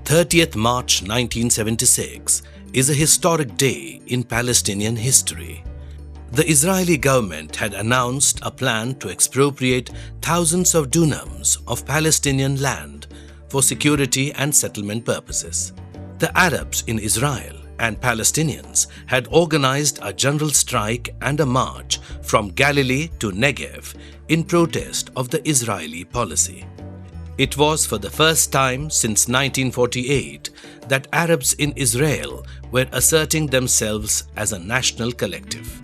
30th March 1976 is a historic day in Palestinian history. The Israeli government had announced a plan to expropriate thousands of dunams of Palestinian land for security and settlement purposes. The Arabs in Israel and Palestinians had organized a general strike and a march from Galilee to Negev in protest of the Israeli policy. It was for the first time since 1948 that Arabs in Israel were asserting themselves as a national collective.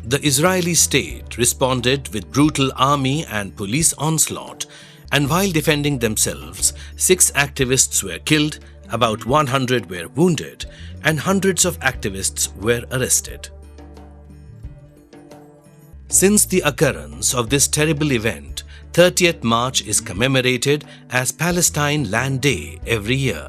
The Israeli state responded with brutal army and police onslaught, and while defending themselves, 6 activists were killed, about 100 were wounded, and hundreds of activists were arrested. Since the occurrence of this terrible event, 30th March is commemorated as Palestine Land Day every year.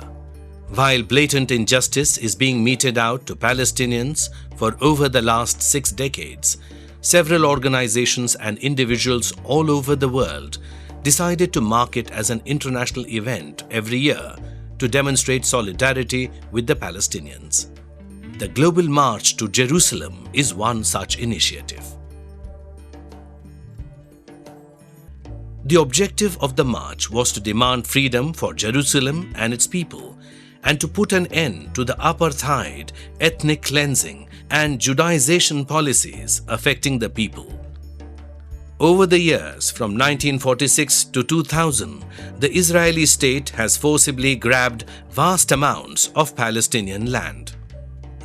While blatant injustice is being meted out to Palestinians for over the last 6 decades, several organizations and individuals all over the world decided to mark it as an international event every year to demonstrate solidarity with the Palestinians. The Global March to Jerusalem is one such initiative. The objective of the march was to demand freedom for Jerusalem and its people, and to put an end to the apartheid, ethnic cleansing, and Judaization policies affecting the people. Over the years, from 1946 to 2000, the Israeli state has forcibly grabbed vast amounts of Palestinian land.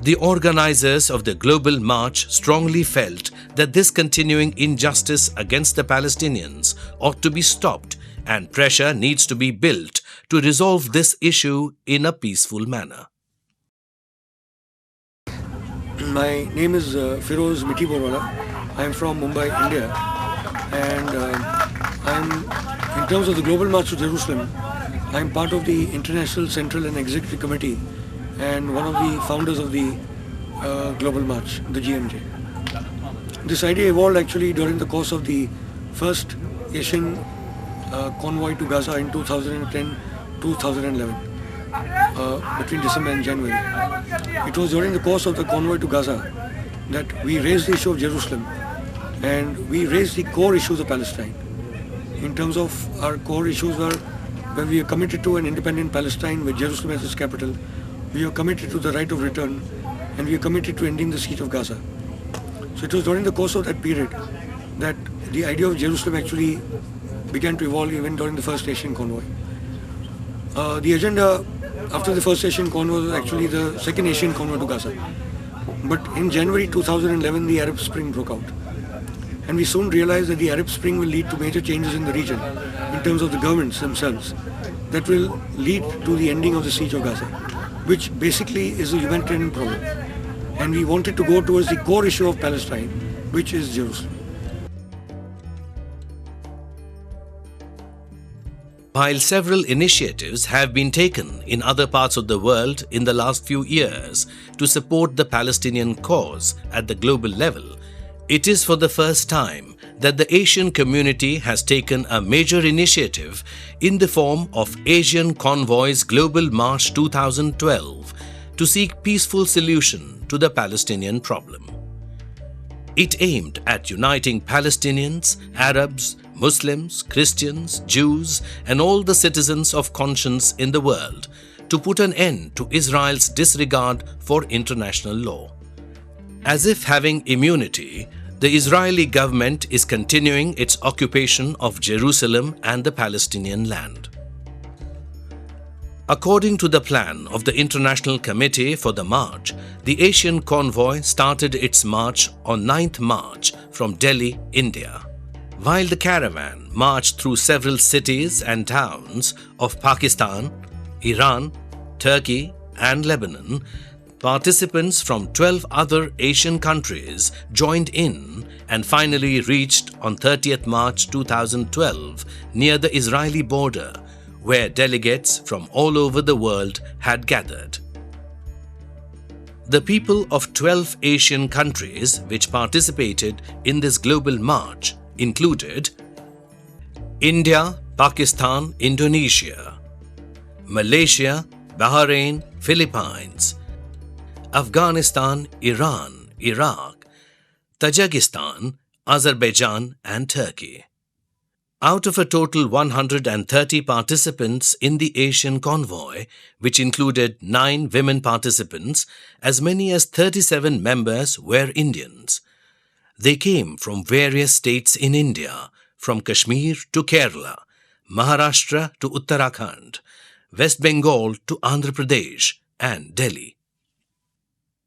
The organizers of the Global March strongly felt that this continuing injustice against the Palestinians ought to be stopped, and pressure needs to be built to resolve this issue in a peaceful manner. My name is Firoz Miti Borwala. I am from Mumbai, India, and in terms of the Global March to Jerusalem, I am part of the International Central and Executive Committee and one of the founders of the Global March, the GMJ. This idea evolved actually during the course of the first Asian convoy to Gaza in 2010-2011, between December and January. It was during the course of the convoy to Gaza that we raised the issue of Jerusalem, and we raised the core issues of Palestine. In terms of our core issues were when we are committed to an independent Palestine with Jerusalem as its capital, we are committed to the right of return, and we are committed to ending the siege of Gaza. So it was during the course of that period that the idea of Jerusalem actually began to evolve even during the first Asian convoy. The agenda after the first Asian convoy was actually the second Asian convoy to Gaza. But in January 2011, the Arab Spring broke out. And we soon realized that the Arab Spring will lead to major changes in the region in terms of the governments themselves that will lead to the ending of the siege of Gaza, which basically is a humanitarian problem. And we wanted to go towards the core issue of Palestine, which is Jerusalem. While several initiatives have been taken in other parts of the world in the last few years to support the Palestinian cause at the global level, it is for the first time that the Asian community has taken a major initiative in the form of Asian Convoy's Global March 2012 to seek peaceful solution to the Palestinian problem. It aimed at uniting Palestinians, Arabs, Muslims, Christians, Jews, and all the citizens of conscience in the world to put an end to Israel's disregard for international law. As if having immunity, the Israeli government is continuing its occupation of Jerusalem and the Palestinian land. According to the plan of the International Committee for the March, the Asian Convoy started its march on 9th March from Delhi, India. While the caravan marched through several cities and towns of Pakistan, Iran, Turkey, and Lebanon, participants from 12 other Asian countries joined in and finally reached on 30th March 2012 near the Israeli border, where delegates from all over the world had gathered. The people of 12 Asian countries which participated in this global march included India, Pakistan, Indonesia, Malaysia, Bahrain, Philippines, Afghanistan, Iran, Iraq, Tajikistan, Azerbaijan and Turkey. Out of a total 130 participants in the Asian convoy, which included 9 women participants, as many as 37 members were Indians. They came from various states in India, from Kashmir to Kerala, Maharashtra to Uttarakhand, West Bengal to Andhra Pradesh and Delhi.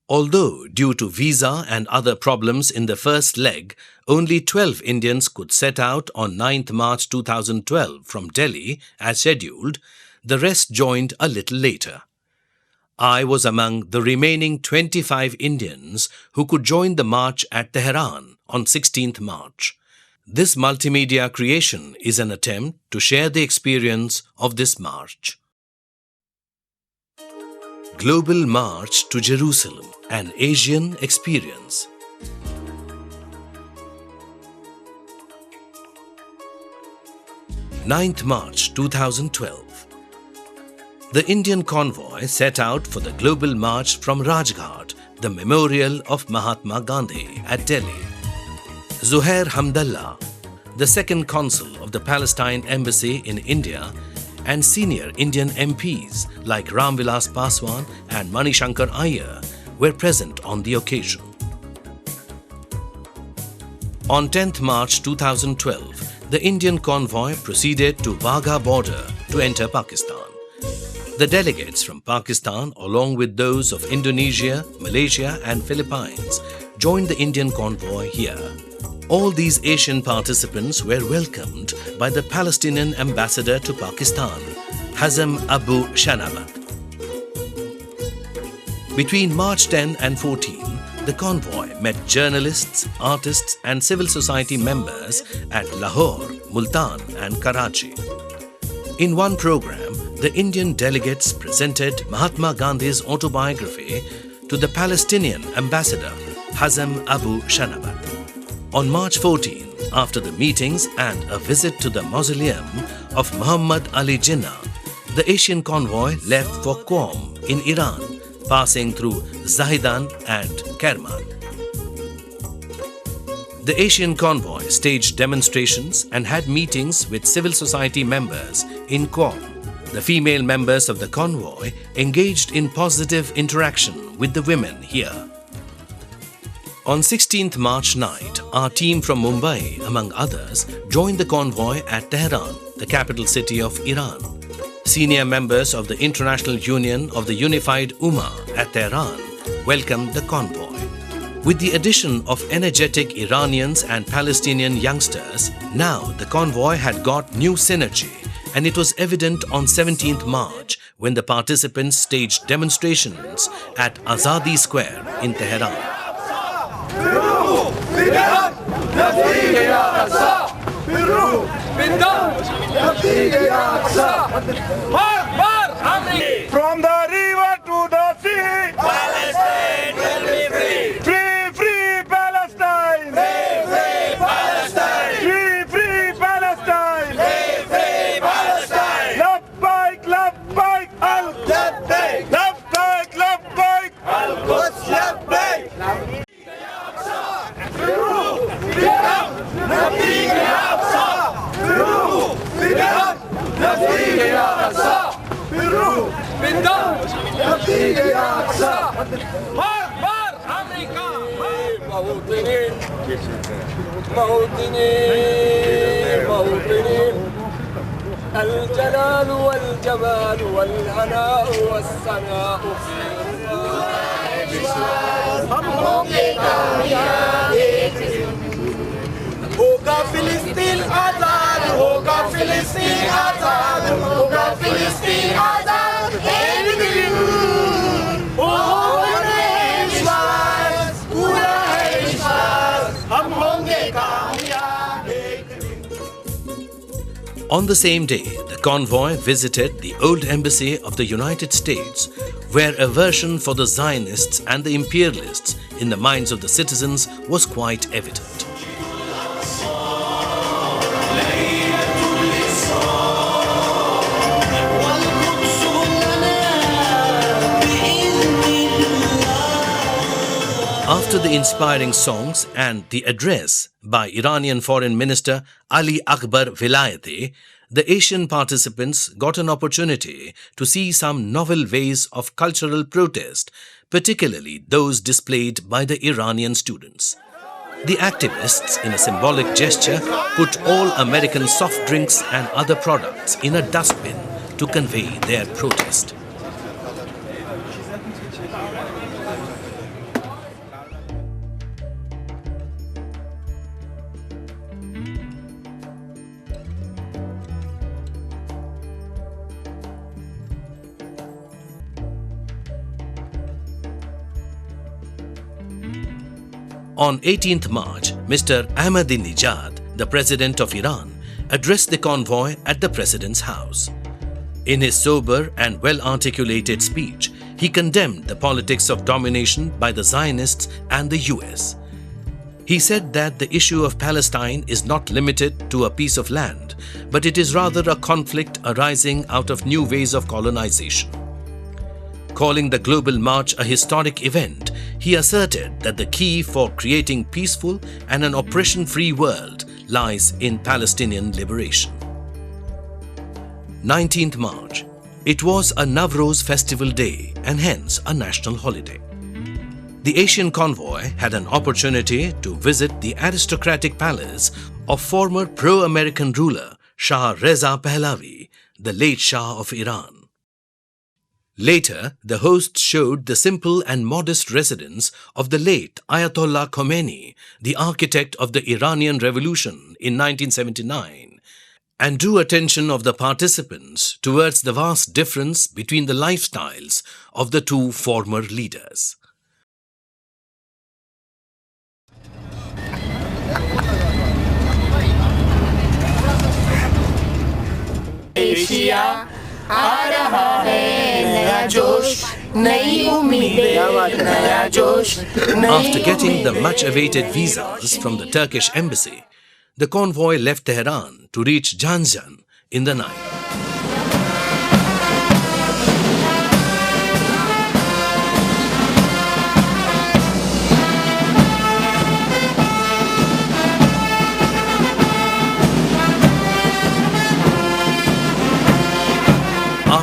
Although due to visa and other problems in the first leg, only 12 Indians could set out on 9th March 2012 from Delhi as scheduled, the rest joined a little later. I was among the remaining 25 Indians who could join the march at Tehran on 16th March. This multimedia creation is an attempt to share the experience of this march. Global March to Jerusalem, an Asian experience. "9th March 2012. The Indian convoy set out for the Global March from Rajghat, the memorial of Mahatma Gandhi at Delhi. Zuhair Hamdallah, the second consul of the Palestine Embassy in India, and senior Indian MPs like Ram Vilas Paswan and Manishankar Iyer were present on the occasion. On 10th March 2012, the Indian convoy proceeded to Wagah border to enter Pakistan. The delegates from Pakistan, along with those of Indonesia, Malaysia and Philippines, joined the Indian convoy here. All these Asian participants were welcomed by the Palestinian ambassador to Pakistan, Hazem Abu Shanabat. Between March 10 and 14, the convoy met journalists, artists and civil society members at Lahore, Multan and Karachi. In one program, the Indian delegates presented Mahatma Gandhi's autobiography to the Palestinian ambassador, Hazem Abu Shanabat. On March 14, after the meetings and a visit to the mausoleum of Muhammad Ali Jinnah, the Asian convoy left for Qom in Iran, passing through Zahedan and Kerman. The Asian convoy staged demonstrations and had meetings with civil society members in Qom. The female members of the convoy engaged in positive interaction with the women here. On 16th March night, our team from Mumbai, among others, joined the convoy at Tehran, the capital city of Iran. Senior members of the International Union of the Unified Ummah at Tehran welcomed the convoy. With the addition of energetic Iranians and Palestinian youngsters, now the convoy had got new synergy, and it was evident on 17th March when the participants staged demonstrations at Azadi Square in Tehran. From the river to the sea, Palestine will be free. Free, free Palestine. Free, free Palestine. Free, free Palestine. Free, free Palestine. Labbaik, labbaik, al-labbaik. Labbaik, labbaik, al-Quds, labbaik. الجلال والجمال والهناء والثناء होगा फिलिस्तीन आजाद होगा फिलिस्तीन आजाद होगा फिलिस्तीन आजाद एक दिन पूरा है विश्वास हम होंगे कामयाब एक दिन. On the same day, the convoy visited the old embassy of the United States, where aversion for the Zionists and the imperialists in the minds of the citizens was quite evident. After the inspiring songs and the address by Iranian Foreign Minister Ali Akbar Vilayati, the Asian participants got an opportunity to see some novel ways of cultural protest, particularly those displayed by the Iranian students. The activists, in a symbolic gesture, put all American soft drinks and other products in a dustbin to convey their protest. On 18th March, Mr. Ahmadinejad, the President of Iran, addressed the convoy at the President's house. In his sober and well-articulated speech, he condemned the politics of domination by the Zionists and the US. He said that the issue of Palestine is not limited to a piece of land, but it is rather a conflict arising out of new ways of colonization. Calling the Global March a historic event, he asserted that the key for creating peaceful and an oppression-free world lies in Palestinian liberation. 19th March. It was a Navroz festival day and hence a national holiday. The Asian convoy had an opportunity to visit the aristocratic palace of former pro-American ruler Shah Reza Pahlavi, the late Shah of Iran. Later, the hosts showed the simple and modest residence of the late Ayatollah Khomeini, the architect of the Iranian Revolution in 1979, and drew attention of the participants towards the vast difference between the lifestyles of the two former leaders. Asia आ रहा है नया जोश नई उम्मीदें नया जोश. After getting the much-awaited visas from the Turkish embassy, the convoy left Tehran to reach Zanjan in the night.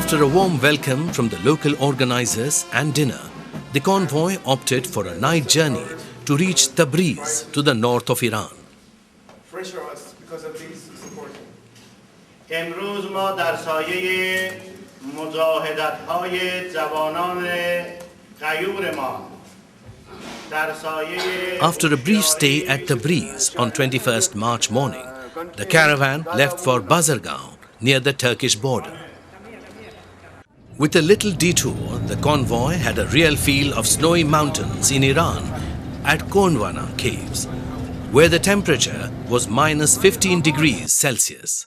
After a warm welcome from the local organizers and dinner, the convoy opted for a night journey to reach Tabriz to the north of Iran. Pressure us because of these support. امروز ما در سایه مجاهدت‌های جوانان غیور ما در سایه After a brief stay at Tabriz on 21st March morning, the caravan left for Bazargan near the Turkish border. With a little detour, the convoy had a real feel of snowy mountains in Iran at Gondwana caves, where the temperature was minus 15 degrees Celsius.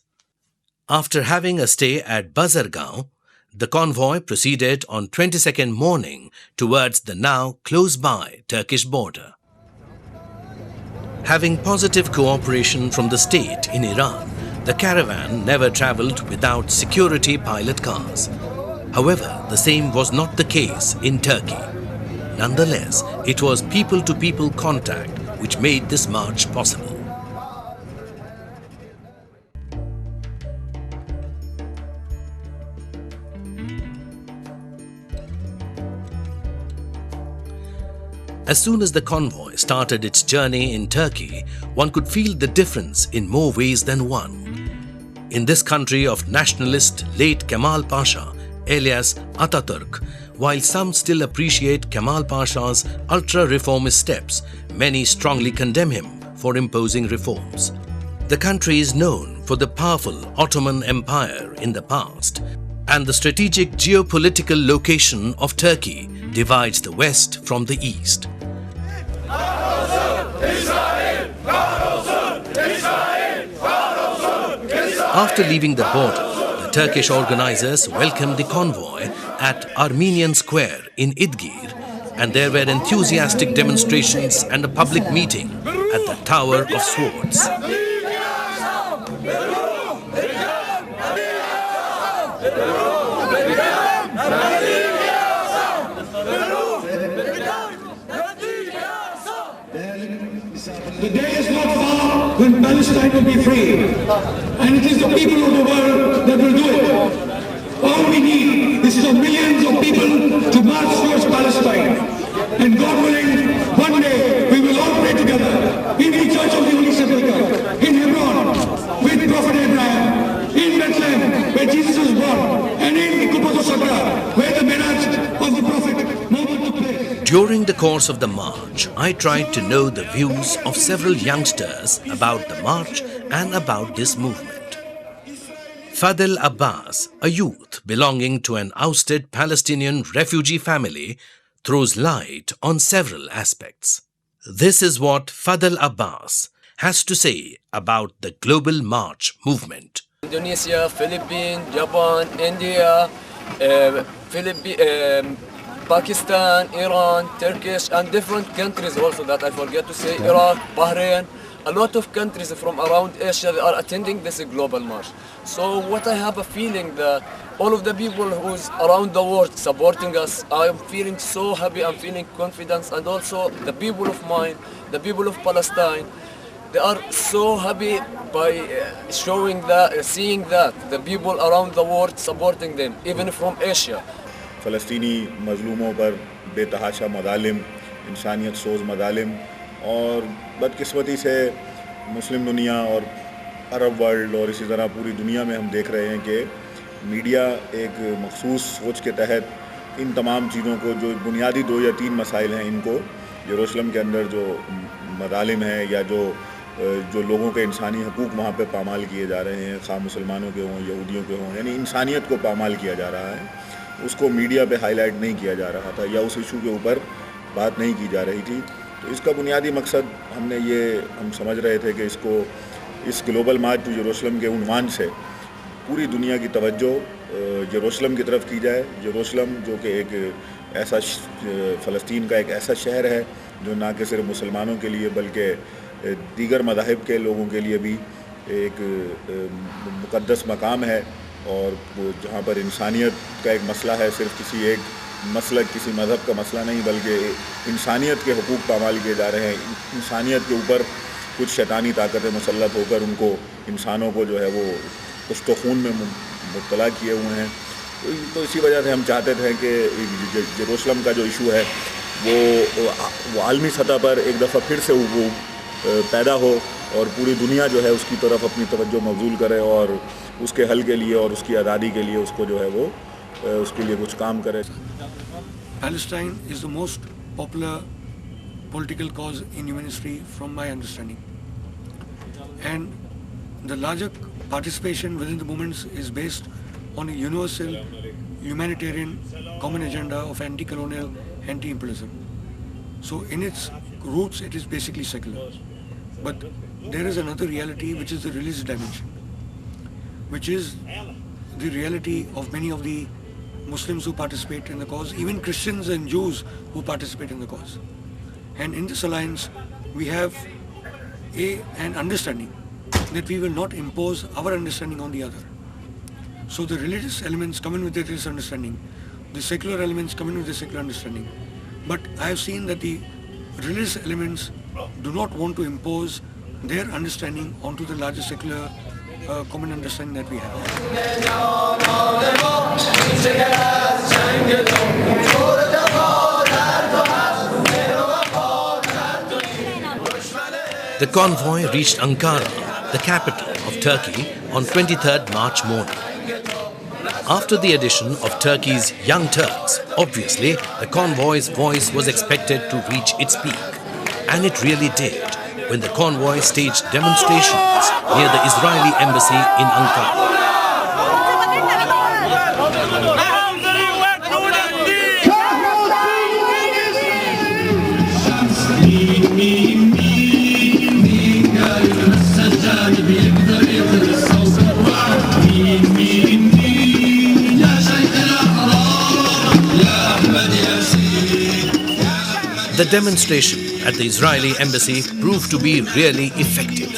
After having a stay at Bazargan, the convoy proceeded on 22nd morning towards the now close-by Turkish border. Having positive cooperation from the state in Iran, the caravan never travelled without security pilot cars. However, the same was not the case in Turkey. Nonetheless, it was people-to-people contact which made this march possible. As soon as the convoy started its journey in Turkey, one could feel the difference in more ways than one. In this country of nationalist late Kemal Pasha, alias Ataturk, while some still appreciate Kemal Pasha's ultra-reformist steps, many strongly condemn him for imposing reforms. The country is known for the powerful Ottoman Empire in the past, and the strategic geopolitical location of Turkey divides the West from the East. After leaving the border, the Turkish organizers welcomed the convoy at Armenian Square in Idgir, and there were enthusiastic demonstrations and a public meeting at the Tower of Swords. The day is not far when Palestine will be free. And it is the people of the world that will do it. All we need is for millions of people to march towards Palestine. And God willing, one day we will all pray together in the Church of the Holy Sepulchre, in Hebron, with Prophet Abraham, in Bethlehem, where Jesus was born, and in Qubbat al-Sakra, where the Miraj of the Prophet Muhammad took place. During the course of the march, I tried to know the views of several youngsters about the march and about this movement. Fadel Abbas, a youth belonging to an ousted Palestinian refugee family, throws light on several aspects. This is what Fadel Abbas has to say about the Global March movement. Indonesia, Philippines, Japan, India, Pakistan, Iran, Turkish, and different countries also that I forget to say, Iraq, Bahrain. A lot of countries from around Asia, they are attending this global march. So what I have a feeling that all of the people who's around the world supporting us, I am feeling so happy, I'm feeling confidence, and also the people of mine, the people of Palestine, they are so happy by seeing that the people around the world supporting them, even from Asia. फ़लस्तीनी मज़लूमों पर बेतहाशा मज़ालिम, इंसानियत सोज़ मज़ालिम और बदकिस्मती से मुस्लिम दुनिया और Arab world और इसी तरह पूरी दुनिया में हम देख रहे हैं कि मीडिया एक मखसूस सोच के तहत इन तमाम चीज़ों को, जो बुनियादी 2 या 3 मसाइल हैं, इनको यरूशलेम के अंदर जो मज़ालिम हैं या जो लोगों के इंसानी हकूक़ वहाँ पे पामाल किए जा रहे हैं, खा मुसलमानों के हों, यहूदियों के हों, यानी इंसानियत को पामाल किया जा रहा है, उसको मीडिया पे हाईलाइट नहीं किया जा रहा था या उस इशू के ऊपर बात नहीं की जा रही थी। तो इसका बुनियादी मकसद हम समझ रहे थे कि इस ग्लोबल मार्च टू यरूशलेम के उन्वान से पूरी दुनिया की तवज्जो यरूशलेम की तरफ की जाए। यरूशलेम जो कि एक ऐसा फ़लस्तीन का एक ऐसा शहर है जो ना कि सिर्फ मुसलमानों के लिए बल्कि दीगर मज़ाहिब के लोगों के लिए भी एक मुक़द्दस मकाम है, और जहाँ पर इंसानियत का एक मसला है, सिर्फ किसी एक मसलक, किसी मज़हब का मसला नहीं, बल्कि इंसानियत के हुकूक़ पामाल किए जा रहे हैं। इंसानियत के ऊपर कुछ शैतानी ताकतें मुसल्लत होकर उनको, इंसानों को जो है वो कुश्त खून में मुब्तला किए हुए हैं। तो इसी वजह से हम चाहते थे कि यरूशलेम का जो इशू है वो आलमी सतह पर एक दफ़ा फिर से वो पैदा हो और पूरी दुनिया जो है उसकी तरफ अपनी तवज्जो मबज़ूल करे और उसके हल के लिए और उसकी आज़ादी के लिए उसको जो है वो उसके लिए कुछ काम करे। Palestine is the most popular political cause in human history from my understanding, and the larger participation within the movements is based on a universal humanitarian common agenda of anti-colonial, anti-imperialism. So in its roots it is basically secular, but there is another reality which is the religious dimension, which is the reality of many of the Muslims who participate in the cause, even Christians and Jews who participate in the cause. And in this alliance we have an understanding that we will not impose our understanding on the other. So the religious elements come in with the religious understanding, the secular elements come in with the secular understanding. But I have seen that the religious elements do not want to impose their understanding onto the larger secular common understanding that we have. The convoy reached Ankara, the capital of Turkey, on 23rd March morning. After the addition of Turkey's Young Turks, obviously the convoy's voice was expected to reach its peak. And it really did, when the convoy staged demonstrations near the Israeli embassy in Ankara. The demonstration at the Israeli embassy proved to be really effective.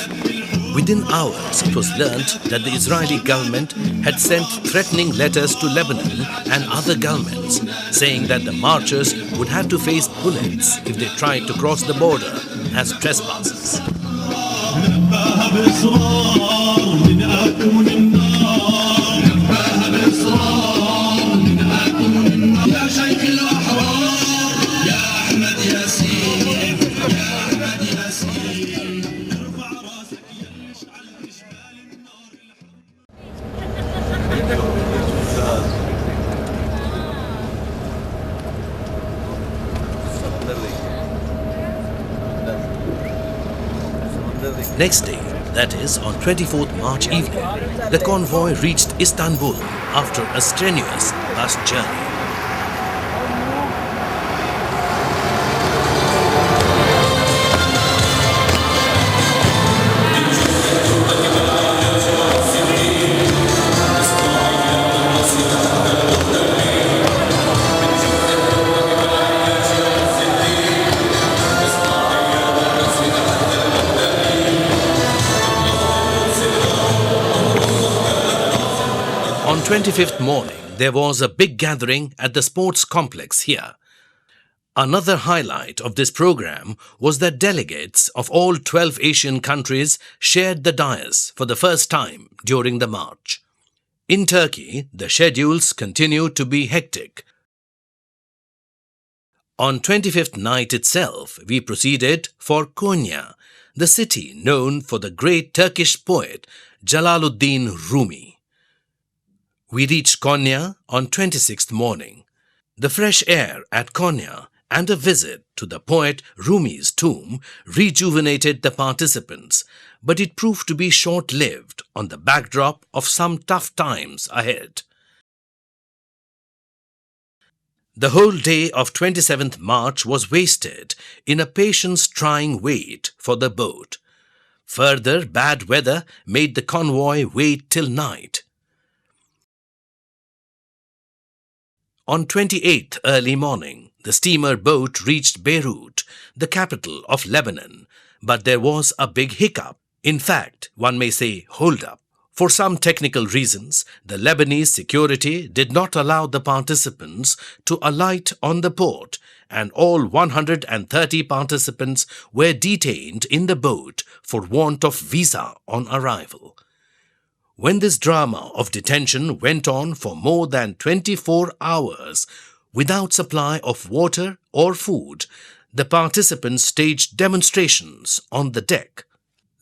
Within hours, it was learnt that the Israeli government had sent threatening letters to Lebanon and other governments, saying that the marchers would have to face bullets if they tried to cross the border as trespassers. Next day, that is on 24th March evening, the convoy reached Istanbul after a strenuous bus journey. On 25th morning, there was a big gathering at the sports complex here. Another highlight of this program was that delegates of all 12 Asian countries shared the dais for the first time during the march. In Turkey, the schedules continued to be hectic. On 25th night itself, we proceeded for Konya, the city known for the great Turkish poet Jalaluddin Rumi. We reached Konya on 26th morning. The fresh air at Konya and a visit to the poet Rumi's tomb rejuvenated the participants, but it proved to be short-lived on the backdrop of some tough times ahead. The whole day of 27th March was wasted in a patience-trying wait for the boat. Further bad weather made the convoy wait till night. On 28th early morning, the steamer boat reached Beirut, the capital of Lebanon, but there was a big hiccup. In fact, one may say hold-up. For some technical reasons, the Lebanese security did not allow the participants to alight on the port, and all 130 participants were detained in the boat for want of visa on arrival. When this drama of detention went on for more than 24 hours without supply of water or food, the participants staged demonstrations on the deck.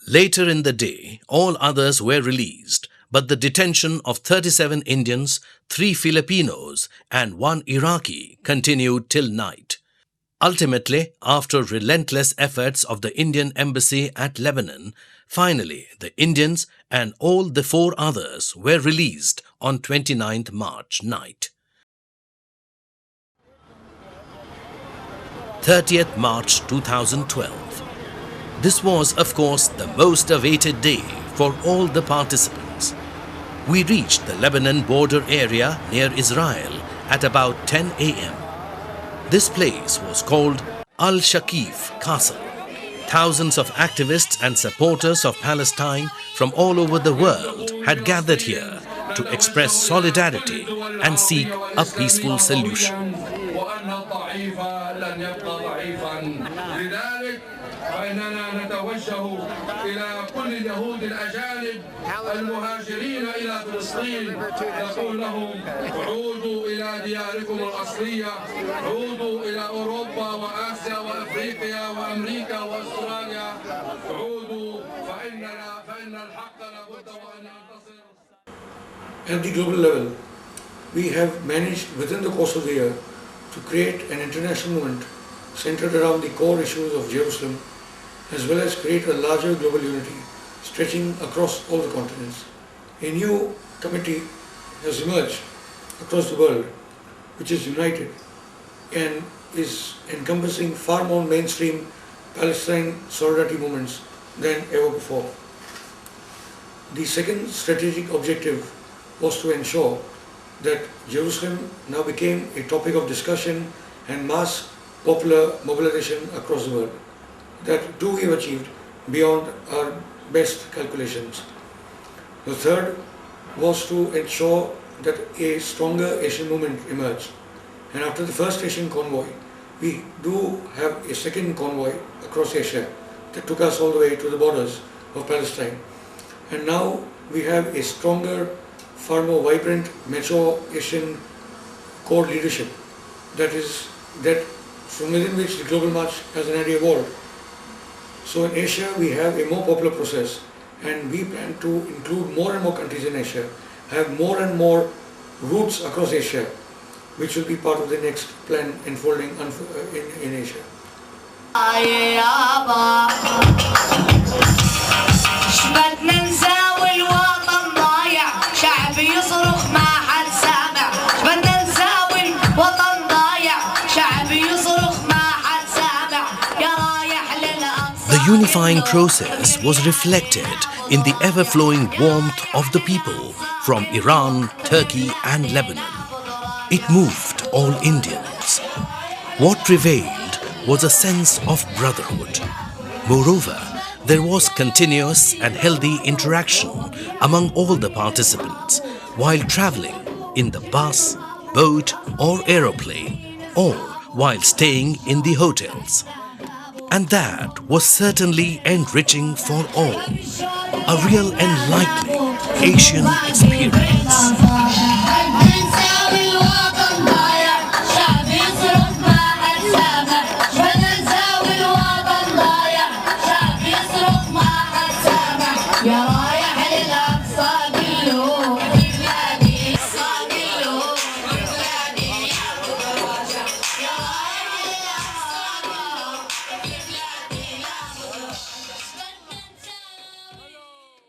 Later in the day, all others were released, but the detention of 37 Indians, 3 Filipinos and 1 Iraqi continued till night. Ultimately, after relentless efforts of the Indian embassy at Lebanon, finally the Indians and all the 4 others were released on 29th March night. 30th March 2012. This was, of course, the most awaited day for all the participants. We reached the Lebanon border area near Israel at about 10 a.m. This place was called Al-Shaqif Castle. Thousands of activists and supporters of Palestine from all over the world had gathered here to express solidarity and seek a peaceful solution. فإننا نتوجه إلى كل اليهود الأجانب المهاجرين إلى فلسطين نقول لهم عودوا إلى دياركم الأصلية، عودوا إلى أوروبا وآسيا وأفريقيا وأمريكا وأستراليا، عودوا فإن الحق لابد وأن ينتصر. At the global level, we have managed within the course of the year to create an international movement centered around the core issues of Jerusalem, as well as create a larger global unity stretching across all the continents. A new committee has emerged across the world which is united and is encompassing far more mainstream Palestine solidarity movements than ever before. The second strategic objective was to ensure that Jerusalem now became a topic of discussion and mass popular mobilization across the world. That too we have achieved beyond our best calculations. The third was to ensure that a stronger Asian movement emerged. And after the first Asian convoy, we do have a second convoy across Asia that took us all the way to the borders of Palestine. And now we have a stronger, far more vibrant Metro-Asian core leadership that from within which the Global March has already evolved. So in Asia we have a more popular process, and we plan to include more and more countries in Asia, have more and more routes across Asia, which will be part of the next plan unfolding in Asia. The unifying process was reflected in the ever-flowing warmth of the people from Iran, Turkey and Lebanon. It moved all Indians. What prevailed was a sense of brotherhood. Moreover, there was continuous and healthy interaction among all the participants while traveling in the bus, boat or aeroplane, or while staying in the hotels. And that was certainly enriching for all. A real enlightening Asian experience. الوطن ضايع شعب يصرخ ما حد سامع